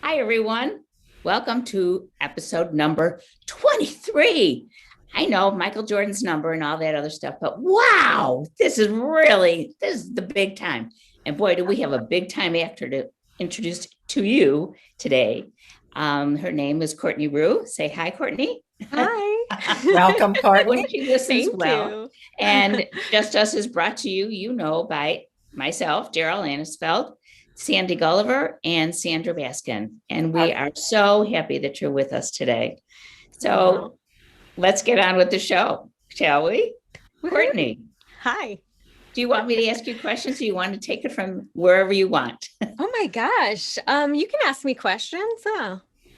Hi, everyone. Welcome to episode number 23. I know Michael Jordan's number and all that other stuff, but wow, this is the big time. And boy, do we have a big time actor to introduce to you today. Her name is Courtney Rioux. Say hi, Courtney. Hi. Welcome, Courtney. When she listens Thank well. you. And Just Us is brought to you, by myself, Daryl Annisfeld, Sandy Gulliver, and Sandra Baskin. And we are so happy that you're with us today. So let's get on with the show, shall we? Courtney, Hi. do you want me to ask you questions, or you want to take it from wherever you want? Oh my gosh. You can ask me questions.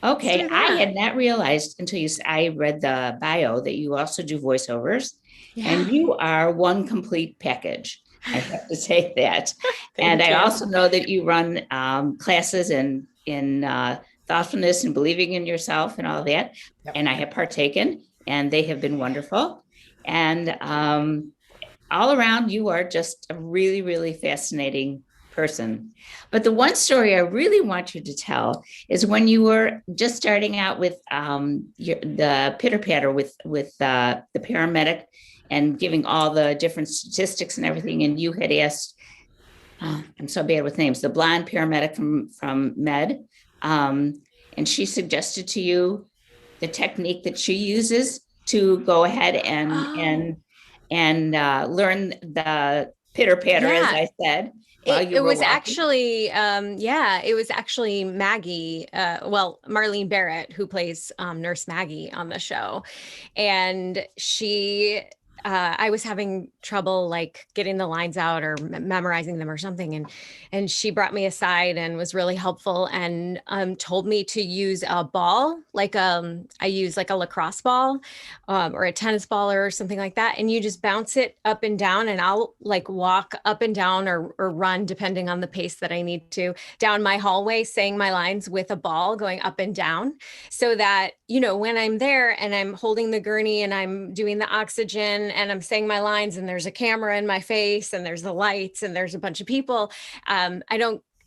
Okay, I had not realized until I read the bio that you also do voiceovers, and you are one complete package. I have to say that. And I also know that you run classes in thoughtfulness and believing in yourself and all that. Yep. And I have partaken, and they have been wonderful. And all around, you are just a really, really fascinating person. But the one story I really want you to tell is when you were just starting out with the pitter patter with the paramedic and giving all the different statistics and everything. And you had asked, I'm so bad with names, the blonde paramedic from Med. And she suggested to you the technique that she uses to go ahead and learn the pitter patter, as I said. It was actually Maggie, Marlene Barrett, who plays Nurse Maggie on the show. And I was having trouble like getting the lines out or memorizing them or something. And she brought me aside and was really helpful and told me to use a ball, I use like a lacrosse ball or a tennis ball or something like that. And you just bounce it up and down, and I'll like walk up and down or run, depending on the pace that I need to, down my hallway, saying my lines with a ball going up and down, so that, when I'm there and I'm holding the gurney and I'm doing the oxygen and I'm saying my lines and there's a camera in my face and there's the lights and there's a bunch of people, I'm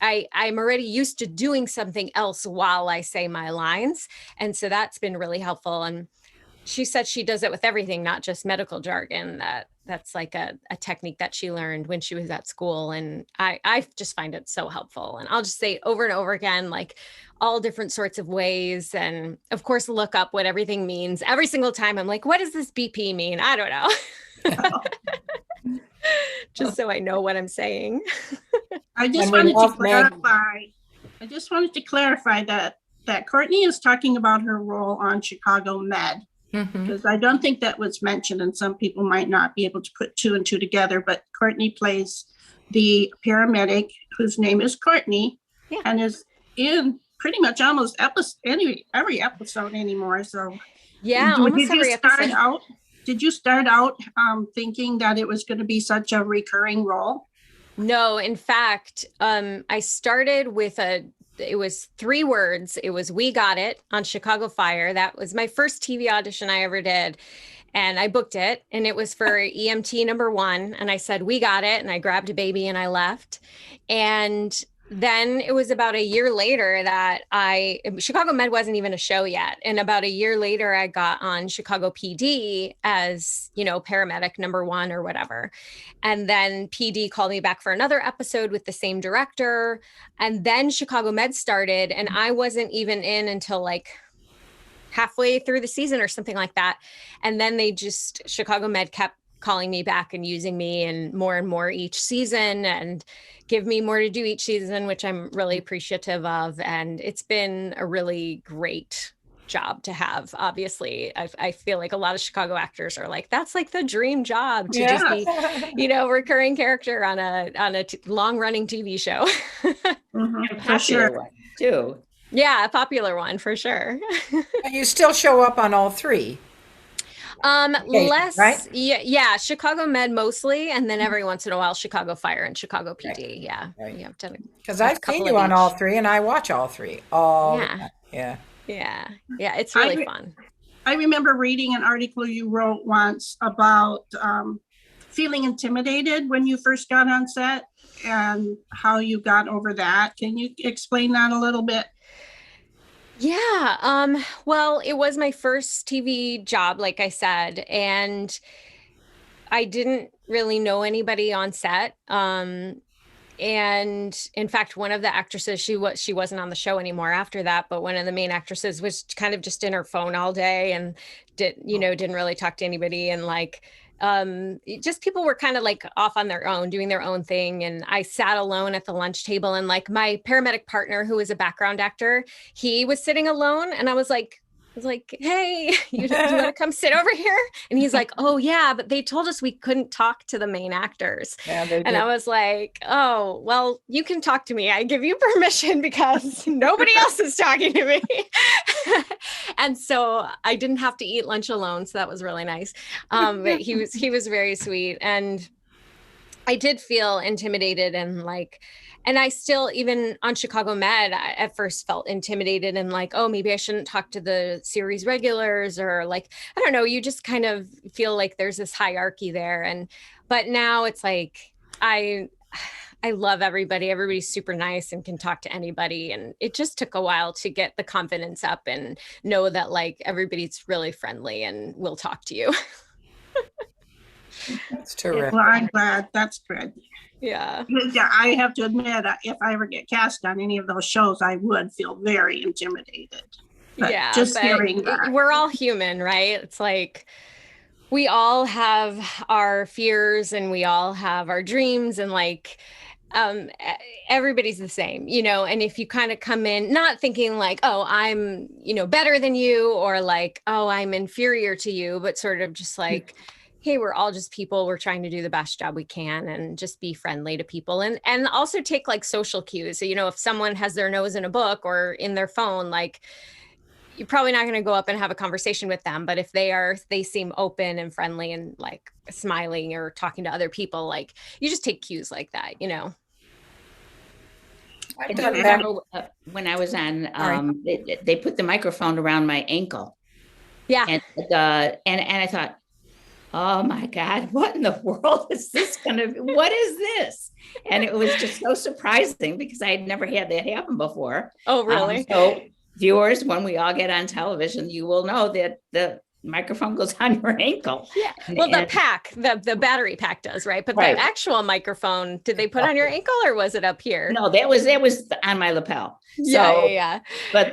already used to doing something else while I say my lines. And so that's been really helpful. And she said she does it with everything, not just medical jargon. That's like a technique that she learned when she was at school. And I just find it so helpful. And I'll just say it over and over again, like all different sorts of ways. And of course, look up what everything means. Every single time I'm like, what does this BP mean? I don't know. Just so I know what I'm saying. I just wanted to clarify that Courtney is talking about her role on Chicago Med. Because I don't think that was mentioned, and some people might not be able to put two and two together, but Courtney plays the paramedic whose name is Courtney and is in pretty much almost every episode anymore. So almost every episode. Did you start out thinking that it was going to be such a recurring role? No, in fact, I started with it was 3 words. It was "We Got It" on Chicago Fire. That was my first TV audition I ever did. And I booked it, and it was for EMT number 1. And I said, "We got it." And I grabbed a baby and I left. And then it was about a year later that Chicago Med wasn't even a show yet. And about a year later, I got on Chicago PD as, paramedic number 1 or whatever. And then PD called me back for another episode with the same director. And then Chicago Med started, and I wasn't even in until like halfway through the season or something like that. And then Chicago Med kept calling me back and using me and more each season, and give me more to do each season, which I'm really appreciative of. And it's been a really great job to have. Obviously, I feel like a lot of Chicago actors are like, that's like the dream job to just be, recurring character on a long running TV show. For sure, too. Yeah, a popular one for sure. You still show up on all 3. Less, right? Yeah, Chicago Med mostly, and then every once in a while Chicago Fire and Chicago PD. Right. Yeah, because I've seen you on all 3, and I watch all 3. Yeah. It's really fun. I remember reading an article you wrote once about feeling intimidated when you first got on set and how you got over that. Can you explain that a little bit? Yeah. Well, it was my first TV job, like I said, and I didn't really know anybody on set. And in fact, one of the actresses, she wasn't on the show anymore after that, but one of the main actresses was kind of just in her phone all day and didn't really talk to anybody. And like, just people were kind of like off on their own, doing their own thing. And I sat alone at the lunch table, and like my paramedic partner, who was a background actor, he was sitting alone. And I was like, hey, you want to come sit over here? And he's like, oh yeah, but they told us we couldn't talk to the main actors. Yeah, and I was like, oh, well, you can talk to me. I give you permission because nobody else is talking to me. And so I didn't have to eat lunch alone. So that was really nice. But he was very sweet. And I did feel intimidated and I still, even on Chicago Med, I at first felt intimidated and like, oh, maybe I shouldn't talk to the series regulars, or like, I don't know, you just kind of feel like there's this hierarchy there. But now it's like, I love everybody. Everybody's super nice and can talk to anybody. And it just took a while to get the confidence up and know that like everybody's really friendly and will talk to you. That's terrific. Well, I'm glad. That's good. Yeah. Yeah, I have to admit, if I ever get cast on any of those shows, I would feel very intimidated. But yeah, just but hearing that. We're all human, right? It's like we all have our fears and we all have our dreams, and like everybody's the same, and if you kind of come in not thinking like, oh, I'm, better than you, or like, oh, I'm inferior to you, but sort of just like, hey, we're all just people. We're trying to do the best job we can and just be friendly to people, and also take like social cues. So, if someone has their nose in a book or in their phone, like you're probably not going to go up and have a conversation with them. But if they seem open and friendly and like smiling or talking to other people, like you just take cues like that, I do remember when I was on, they put the microphone around my ankle. Yeah. And I thought, oh my God, what in the world is this what is this? And it was just so surprising because I had never had that happen before. Oh, really? So viewers, when we all get on television, you will know that the microphone goes on your ankle. Yeah. Well, the battery pack does, right? But the actual microphone, did they put on your ankle or was it up here? No, that was on my lapel. Yeah. But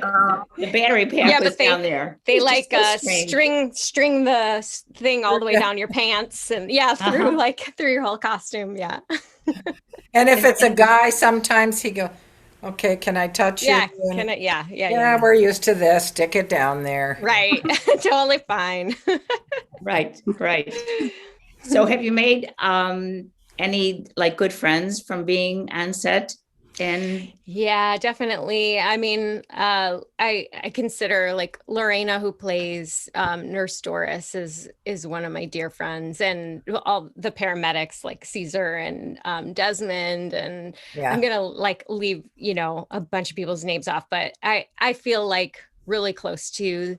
the battery pack was down there. They like string the thing all the way down your pants and through your whole costume. Yeah. And if it's a guy, sometimes he go, okay, can I touch you? Yeah. We're used to this. Stick it down there. Right. Totally fine. Right. So have you made any like good friends from being on set? And yeah, definitely. I mean, I consider like Lorena, who plays Nurse Doris, is one of my dear friends, and all the paramedics like Caesar and Desmond, and I'm gonna like leave a bunch of people's names off, but I feel like really close to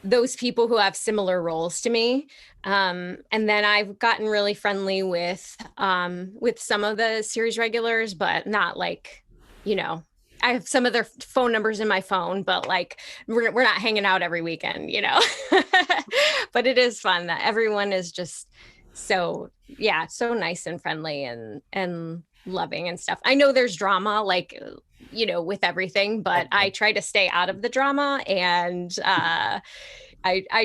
those people who have similar roles to me. And then I've gotten really friendly with some of the series regulars, but not like, I have some of their phone numbers in my phone, but like, we're not hanging out every weekend, but it is fun that everyone is just so nice and friendly and loving and stuff. I know there's drama, like, with everything, but I try to stay out of the drama, and I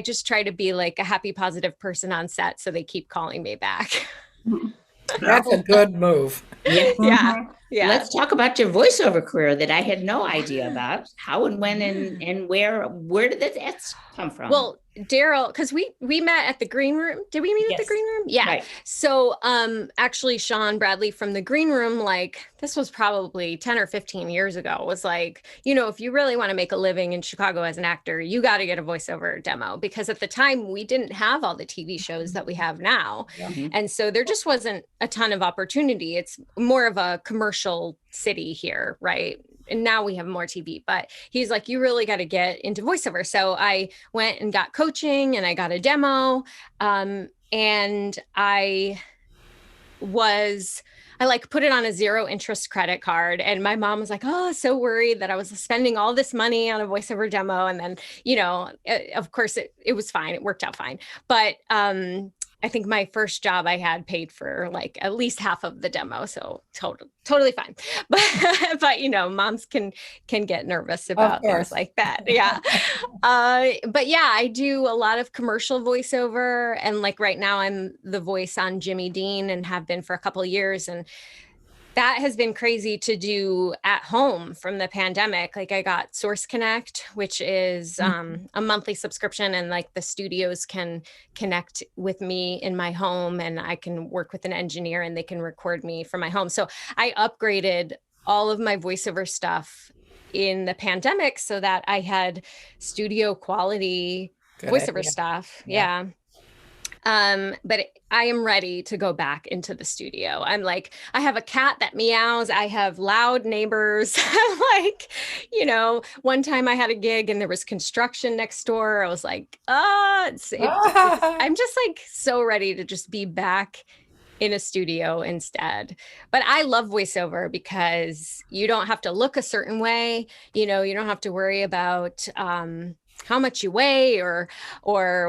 just try to be like a happy, positive person on set, so they keep calling me back. That's a good move. Yeah. Let's talk about your voiceover career that I had no idea about. How and when and where did that come from? Well, Daryl, because we met at the green room. Did we meet at the green room? Yeah. Right. So actually Sean Bradley from the green room, like this was probably 10 or 15 years ago, was like, if you really want to make a living in Chicago as an actor, you got to get a voiceover demo, because at the time we didn't have all the TV shows that we have now. Mm-hmm. And so there just wasn't a ton of opportunity. It's more of a commercial city here, right? And now we have more TV, but he's like, you really got to get into voiceover. So I went and got coaching and I got a demo. And I I like put it on a 0 interest credit card, and my mom was like, oh, so worried that I was spending all this money on a voiceover demo. And then, of course it was fine. It worked out fine. But, I think my first job I had paid for like at least half of the demo. So totally fine. But moms can get nervous about things like that. Yeah. But yeah, I do a lot of commercial voiceover, and like right now I'm the voice on Jimmy Dean and have been for a couple of years. And that has been crazy to do at home from the pandemic. Like I got Source Connect, which is a monthly subscription, and like the studios can connect with me in my home, and I can work with an engineer and they can record me from my home. So I upgraded all of my voiceover stuff in the pandemic so that I had studio quality voiceover stuff. Yeah. But I am ready to go back into the studio. I'm like, I have a cat that meows. I have loud neighbors. Like, one time I had a gig and there was construction next door. I was like, I'm just like so ready to just be back in a studio instead. But I love voiceover because you don't have to look a certain way. You don't have to worry about, how much you weigh or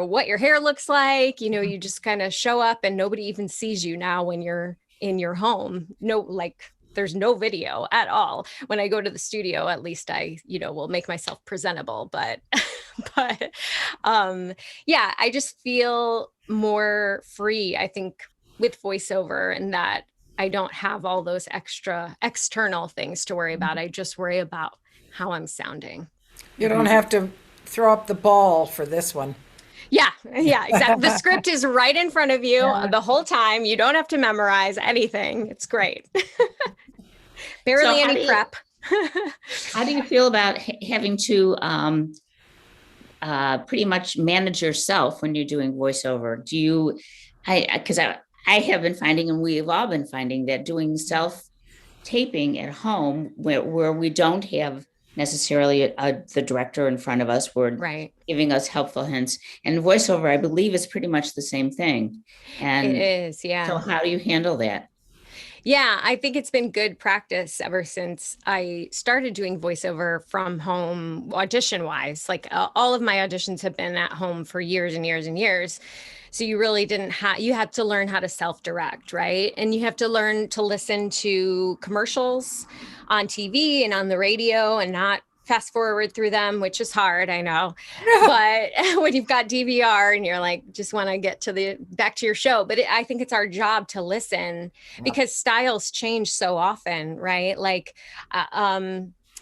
what your hair looks like. You just kind of show up and nobody even sees you now when you're in your home. There's no video at all. When I go to the studio, at least I, will make myself presentable. But yeah, I just feel more free, I think, with voiceover, and that I don't have all those extra external things to worry about. I just worry about how I'm sounding. You don't have to throw up the ball for this one. Yeah, exactly. The script is right in front of you the whole time. You don't have to memorize anything. It's great. Barely any prep. How do you feel about having to pretty much manage yourself when you're doing voiceover? Because I have been finding, and we've all been finding, that doing self-taping at home where we don't have necessarily the director in front of us, we're giving us helpful hints. And voiceover, I believe, is pretty much the same thing. And it is, yeah. So how do you handle that? Yeah, I think it's been good practice ever since I started doing voiceover from home, audition-wise. Like all of my auditions have been at home for years and years and years. So you really you had to learn how to self-direct, right? And you have to learn to listen to commercials on TV and on the radio and not fast forward through them, which is hard, I know. But when you've got DVR and you're like, just want to get back to your show. But I think it's our job to listen because styles change so often, right? Like,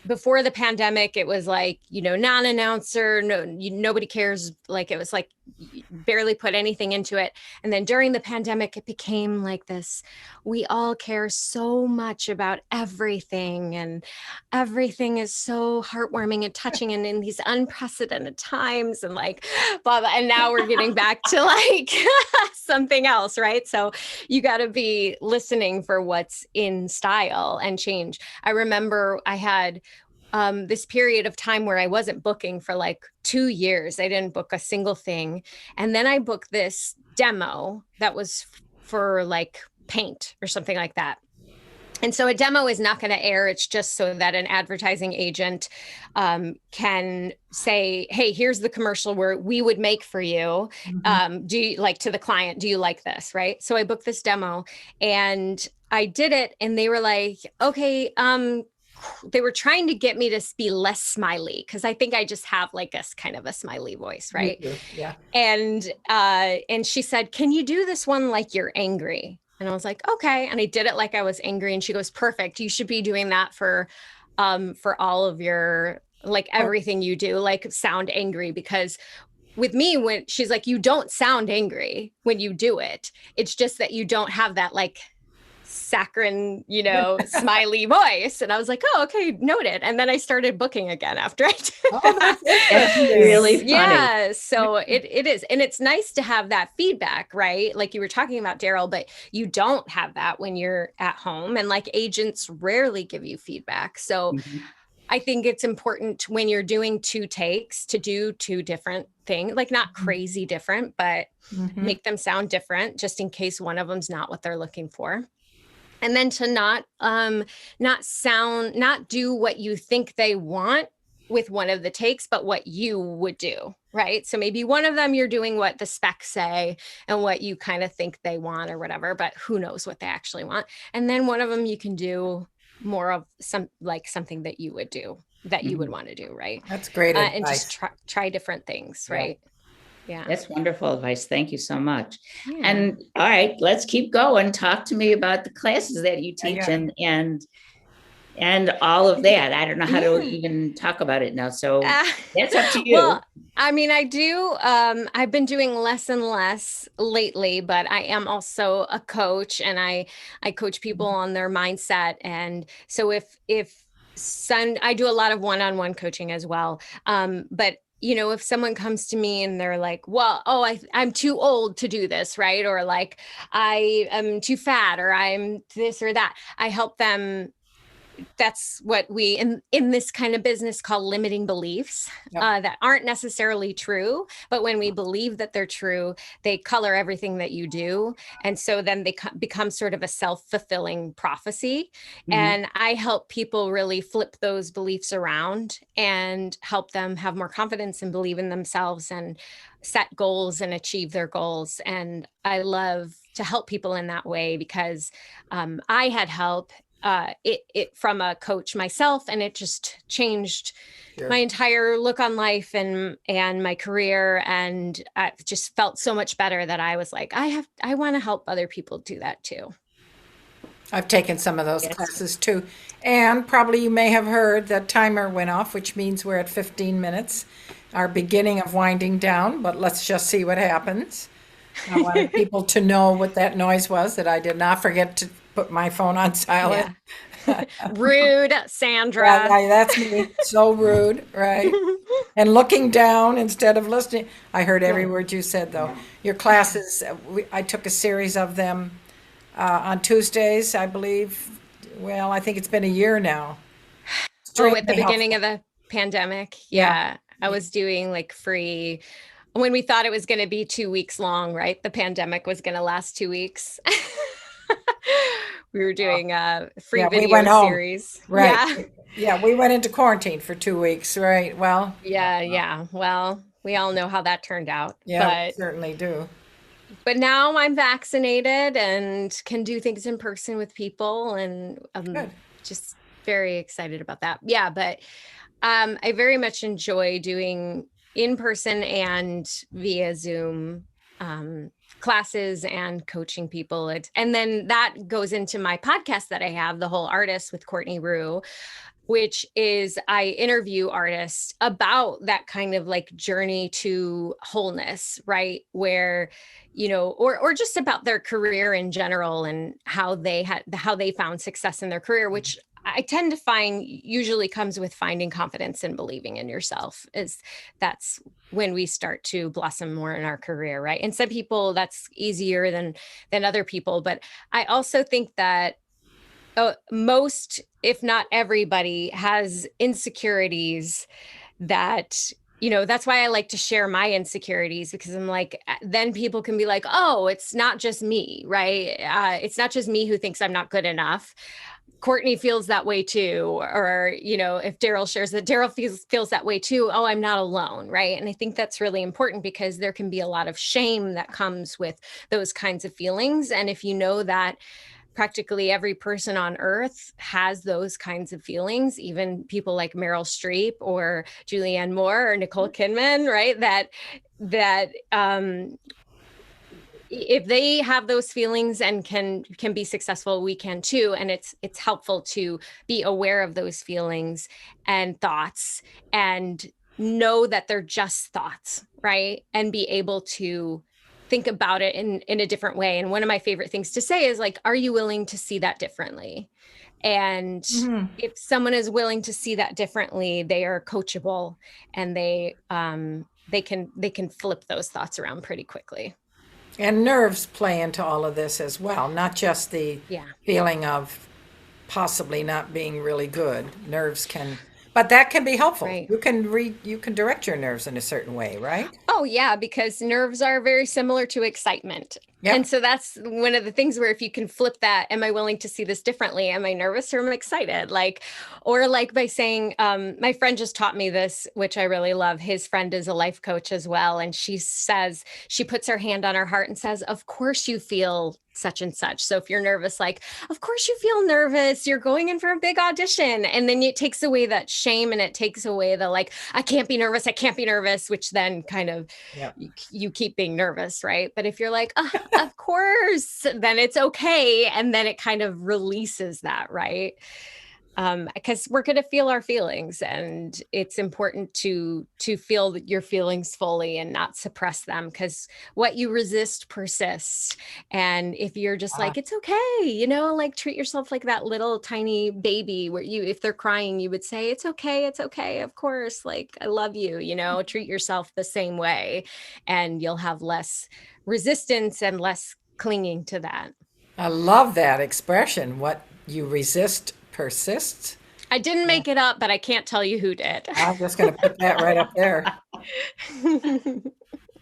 before the pandemic, it was like, non-announcer, nobody cares. Like, it was like barely put anything into it. And then during the pandemic, it became like this, we all care so much about everything, and everything is so heartwarming and touching, and in these unprecedented times, and like, blah, blah. And now we're getting back to like something else, right? So you got to be listening for what's in style and change. I remember I had this period of time where I wasn't booking for like 2 years. I didn't book a single thing. And then I booked this demo that was for like paint or something like that. And so a demo is not going to air. It's just so that an advertising agent can say, hey, here's the commercial where we would make for you. Do you like, to the client, do you like this? Right. So I booked this demo and I did it, and they were like, okay, they were trying to get me to be less smiley, because I think I just have like a kind of a smiley voice, right? Yeah. And she said, can you do this one like you're angry? And I was like, okay. And I did it like I was angry. And she goes, perfect. You should be doing that for all of your, like, everything you do, like, sound angry. Because with me, when she's like, you don't sound angry when you do it. It's just that you don't have that like saccharine, smiley voice. And I was like, oh, okay, noted. And then I started booking again after I did that. That's really funny. Yeah, so it is. And it's nice to have that feedback, right? Like you were talking about, Daryl, but you don't have that when you're at home. And like agents rarely give you feedback. So I think it's important when you're doing 2 takes to do 2 different things, like not crazy different, but make them sound different just in case one of them's not what they're looking for. And then to not do what you think they want with one of the takes, but what you would do, right? So maybe one of them you're doing what the specs say and what you kind of think they want or whatever, but who knows what they actually want. And then one of them you can do more of something that you would do, that you would want to do, right? That's great advice. And just try different things, right? Yeah. That's wonderful advice. Thank you so much. Yeah. And all right, let's keep going. Talk to me about the classes that you teach and all of that. I don't know how to even talk about it now. So that's up to you. Well, I mean, I do. I've been doing less and less lately, but I am also a coach, and I coach people on their mindset. And so I do a lot of one-on-one coaching as well. But if someone comes to me and they're like, well, I'm too old to do this, right? Or like, I am too fat, or I'm this or that. I help them. That's what we in this kind of business call limiting beliefs that aren't necessarily true. But when we believe that they're true, they color everything that you do. And so then they become sort of a self-fulfilling prophecy. And I help people really flip those beliefs around and help them have more confidence and believe in themselves and set goals and achieve their goals. And I love to help people in that way because I had help from a coach myself, and it just changed my entire look on life and my career. And I just felt so much better that I was like, I want to help other people do that too. I've taken some of those classes too. And probably you may have heard that timer went off, which means we're at 15 minutes, our beginning of winding down, but let's just see what happens. I wanted people to know what that noise was, that I did not forget to put my phone on silent. Yeah. Rude, Sandra. Yeah, that's me. So rude, right? And looking down instead of listening. I heard every word you said, though. Your classes, I took a series of them on Tuesdays, I believe. Well, I think it's been a year now. At the beginning of the pandemic. Yeah. I was doing like free, when we thought it was going to be 2 weeks long, right? The pandemic was going to last 2 weeks. We were doing a free video series. Right. Yeah, we went into quarantine for 2 weeks, right? Well. Yeah. Well, we all know how that turned out. Yeah, we certainly do. But now I'm vaccinated and can do things in person with people, and I'm just very excited about that. Yeah, but I very much enjoy doing in person and via Zoom classes and coaching people. And then that goes into my podcast that I have, The Whole Artist with Courtney Rioux, which is I interview artists about that kind of like journey to wholeness, right? Where, or just about their career in general and how they found success in their career, which I tend to find usually comes with finding confidence and believing in yourself. That's when we start to blossom more in our career, right? And some people that's easier than other people. But I also think that most, if not everybody, has insecurities that, that's why I like to share my insecurities, because I'm like, then people can be like, oh, it's not just me, right? It's not just me who thinks I'm not good enough. Courtney feels that way too. Or, if Daryl shares that, Daryl feels that way too. Oh, I'm not alone. Right. And I think that's really important because there can be a lot of shame that comes with those kinds of feelings. And if you know that practically every person on earth has those kinds of feelings, even people like Meryl Streep or Julianne Moore or Nicole Kidman, right? That if they have those feelings and can be successful, we can too. And it's helpful to be aware of those feelings and thoughts and know that they're just thoughts, right? And be able to think about it in a different way. And one of my favorite things to say is like, are you willing to see that differently? And if someone is willing to see that differently, they are coachable and they can flip those thoughts around pretty quickly. And nerves play into all of this as well, not just the feeling of possibly not being really good. Nerves can But that can be helpful. Right. You can direct your nerves in a certain way, right? Oh, yeah, because nerves are very similar to excitement. Yep. And so that's one of the things where if you can flip that, am I willing to see this differently? Am I nervous or am I excited? Or by saying, my friend just taught me this, which I really love. His friend is a life coach as well. And she says, she puts her hand on her heart and says, of course you feel such and such. So if you're nervous, of course you feel nervous, you're going in for a big audition. And then it takes away that shame and it takes away the I can't be nervous, which then kind of you keep being nervous, right? But if you're of course, then it's okay. And then it kind of releases that, right? Because we're going to feel our feelings, and it's important to feel your feelings fully and not suppress them, because what you resist persists. And if you're just it's okay, treat yourself like that little tiny baby where if they're crying, you would say, it's okay. Of course. I love you, treat yourself the same way, and you'll have less resistance and less clinging to that. I love that expression. What you resist persists. I didn't make it up, but I can't tell you who did. I'm just going to put that right up there. Well,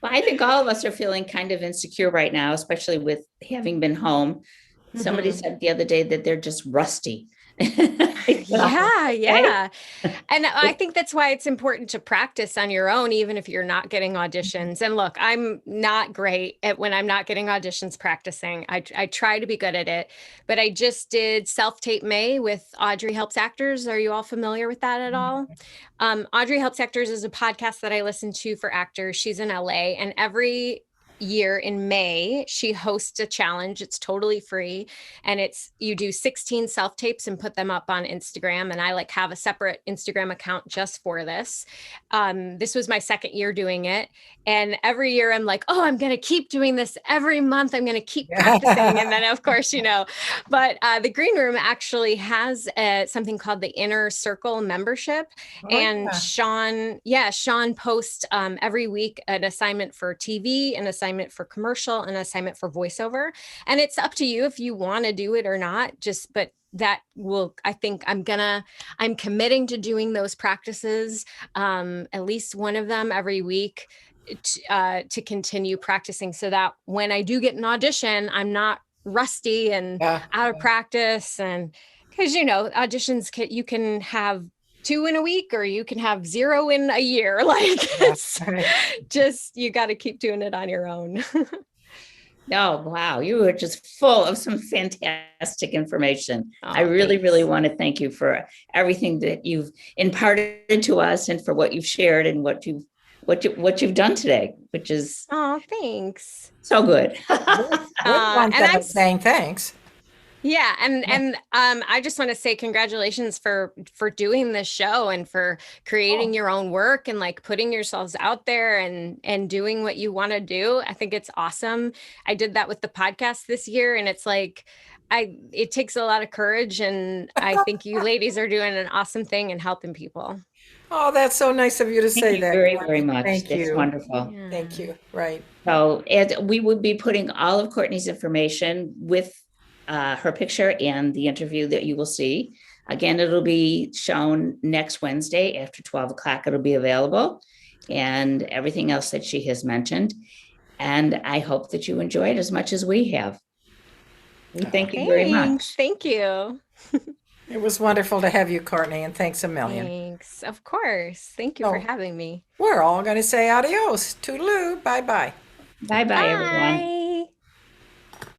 I think all of us are feeling kind of insecure right now, especially with having been home. Somebody said the other day that they're just rusty. Yeah. And I think that's why it's important to practice on your own, even if you're not getting auditions. And look, I'm not great at when I'm not getting auditions practicing. I try to be good at it, but I just did Self-Tape May with Audrey Helps Actors. Are you all familiar with that at all? Audrey Helps Actors is a podcast that I listen to for actors. She's in LA, and every year in May, she hosts a challenge. It's totally free. And you do 16 self-tapes and put them up on Instagram. And I have a separate Instagram account just for this. This was my second year doing it. And every year I'm I'm going to keep doing this every month. I'm going to keep practicing. And then of course, but the Green Room actually has something called the Inner Circle membership. Sean posts every week an assignment for TV, an assignment for commercial, an assignment for voiceover. And it's up to you if you want to do it or not, but that will, I think I'm committing to doing those practices, at least one of them every week, to continue practicing, so that when I do get an audition, I'm not rusty and out of practice. And because, auditions, you can have 2 in a week, or you can have 0 in a year. Just, you got to keep doing it on your own. Oh, wow. You were just full of some fantastic information. I really, thanks. really want to thank you for everything that you've imparted to us, and for what you've shared and what you've done today, which is thanks. So good. And I'm saying thanks. Yeah. And I just want to say congratulations for doing this show and for creating your own work and putting yourselves out there and doing what you want to do. I think it's awesome. I did that with the podcast this year, and it's it takes a lot of courage, and I think you ladies are doing an awesome thing and helping people. Oh, that's so nice of you to say that. Very, very much. Thank you. It's wonderful. Yeah. Thank you. Right. So, and we will be putting all of Courtney's information with her picture and the interview that you will see. Again, it'll be shown next Wednesday after 12 o'clock. It'll be available, and everything else that she has mentioned. And I hope that you enjoy it as much as we have. We thank you very much. Thank you. It was wonderful to have you, Courtney, and thanks a million. Thanks. Of course. Thank you for having me. We're all going to say adios. Toodaloo. Bye-bye. Bye-bye, everyone.